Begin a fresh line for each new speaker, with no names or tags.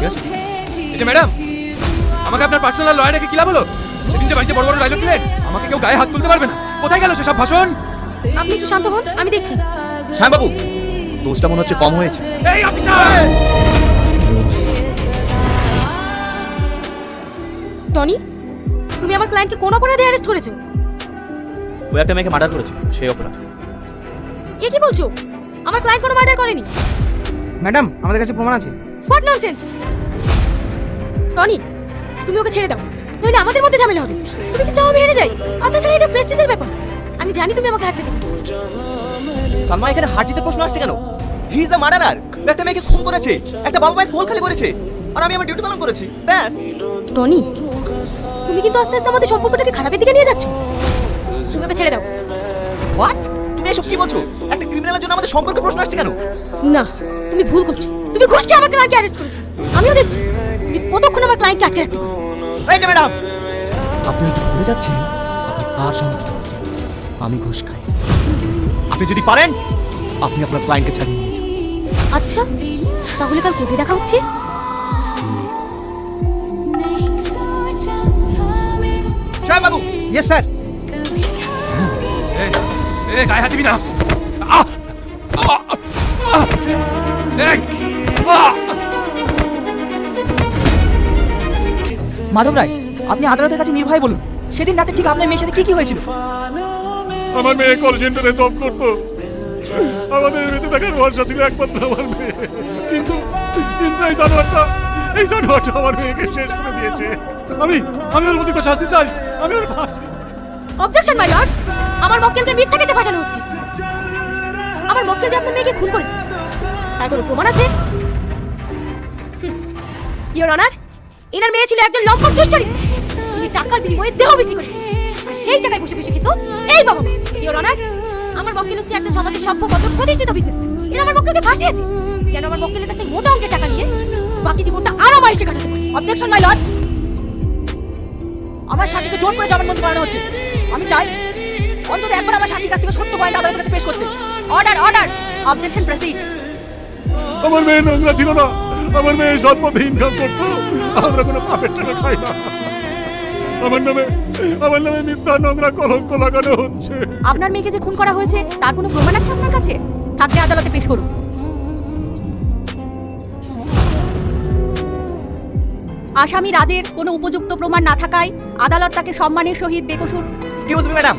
ঠিক আছে?
এই যে ম্যাডাম, আমাকে আপনার পার্সোনাল লয়ার রেখে কি লাভ হলো? সেদিন যে বাড়িতে বড় বড় ডায়লগ দিলেন, আমাকে কেউ গায়ে হাত তুলতে পারবে না। কোথায় গেল সেসব ভাষণ?
আপনি একটু শান্ত হন, আমি দেখছি।
শ্যামবাবু, দোষটা মনে হচ্ছে কম হয়েছে।
এই অফিসার!
টনি, তুমি আমার ক্লায়েন্টকে কোন অপরাধে অ্যারেস্ট করেছো?
ওই একটা মেয়েকে মার্ডার করেছে, সেই অপরাধ।
এ কি বলছো? আমার ক্লায়েন্ট কোনো মার্ডার করেনি।
ম্যাডাম, আমাদের কাছে প্রমাণ আছে।
What nonsense! টনি, তুমি ওকে ছেড়ে দাও, নইলে আমাদের মধ্যে ঝামেলা হবে। তুমি কি চাও আমি হেরে যাই? আর তাছাড়া এটা প্রেস্টিজের ব্যাপার। আমি জানি তুমি আমাকে হারতে দেবে।
সালমা, এখানে হার জিতের প্রশ্ন আসছে কেন? He is the murderer. একটা মেয়েকে খুন করেছে, একটা বাবা মায়ের কোল খালি করেছে, আর আমি আমার ডিউটি পালন করেছি, ব্যাস।
টনি, তুমি কিন্তু আস্তে আস্তে আমাদের সম্পর্কটাকে খারাপের দিকে নিয়ে যাচ্ছ। তুমি ওকে ছেড়ে দাও।
হোয়াট? তুমি এসব কি বলছো? একটা ক্রিমিনালের জন্য আমাদের সম্পর্কে প্রশ্ন আসছে কেন?
না, তুমি ভুল করছো। তুমি ঘুষ খেয়ে আমার ক্লায়েন্টকে অ্যারেস্ট করেছো। আমিও দেখছি তুমি কতক্ষণ আমার ক্লায়েন্টকে আটকে রাখতে পারো।
এই যে ম্যাডাম, আপনি তো ভুলে যাচ্ছেন আপনি কার সঙ্গে। আমি ঘুষ খাই। আপনি যদি পারেন আপনি আপনার ক্লায়েন্টকে ছাড়িয়ে নিয়ে যান।
আচ্ছা, তাহলে কাল কোর্টে দেখা হচ্ছে।
শ্যামবাবু।
Yes sir.
এই গায়ে হাত দিবি না। আহ! আহ! আহ! এই! আহ!
মাধব রায়, আপনি আদালতের কাছে নির্ভয় বলুন, সেদিন রাতে ঠিক আপনার মেয়ের সাথে কি কি হয়েছিল?
আমার মেয়ে কল সেন্টারে জব করতো। আমাদের বেঁচে থাকার ভরসা ছিল একমাত্র আমার মেয়ে। কিন্তু এই জানোয়ারটা আমার মেয়েকে শেষ করে দিয়েছে। আমি ওর প্রতি তো শাস্তি চাই। আমি ওর ফাঁসি।
অবজেকশন মাই লর্ড, আমার মক্কেলকে মিথ্যা কেটে ফাঁসানো হচ্ছে। আমার মক্কেল যে আপনার মেয়েকে খুন করেছে তার কোনো প্রমাণ আছে? ইওর অনার, এনার মেয়ে ছিল একজন লম্পট দুশ্চরিত্র। তিনি টাকার বিনিময়ে দেহ বিক্রি করেছেন, আর সেই টাকায় বসে বসে খেত এই বাবা মা। ইওর অনার, আমার মক্কেল হচ্ছে একজন সমাজের সভ্যপদ প্রতিষ্ঠিত বিজনেসম্যান। এরা আমার মক্কেলকে ফাঁসিয়েছে যেন আমার মক্কেলের কাছে মোটা অঙ্কের টাকা নিয়ে বাকি জীবনটা আরো মাইসে কাটাতে পারে।
অবজেকশন মাই লর্ড, আমার সাথীকে জোর করে জবানবন্দি করানো হচ্ছে। আমি চাই অন্তত একবার আমার সাথীর কাছ থেকে সত্য পয়েন্ট আদালতের কাছে পেশ করতে।
Order order, objection proceed.
আমার মেয়ে নোংরা ছিল না। আমার মেয়ে সৎ পথে ইনকাম করতো। আমরা কোনো পাপের টাকা খাই না। আমার নামে মিথ্যা নোংরা কলঙ্ক লাগানো হচ্ছে।
আপনার মেয়েকে যে খুন করা হয়েছে তার কোনো প্রমাণ আছে আপনার কাছে? থাকলে আদালতে পেশ করুন। আসামি রাজের কোনো উপযুক্ত প্রমাণ না থাকায় আদালত তাকে সম্মানের সহিত বেকসুর।
Excuse me madam,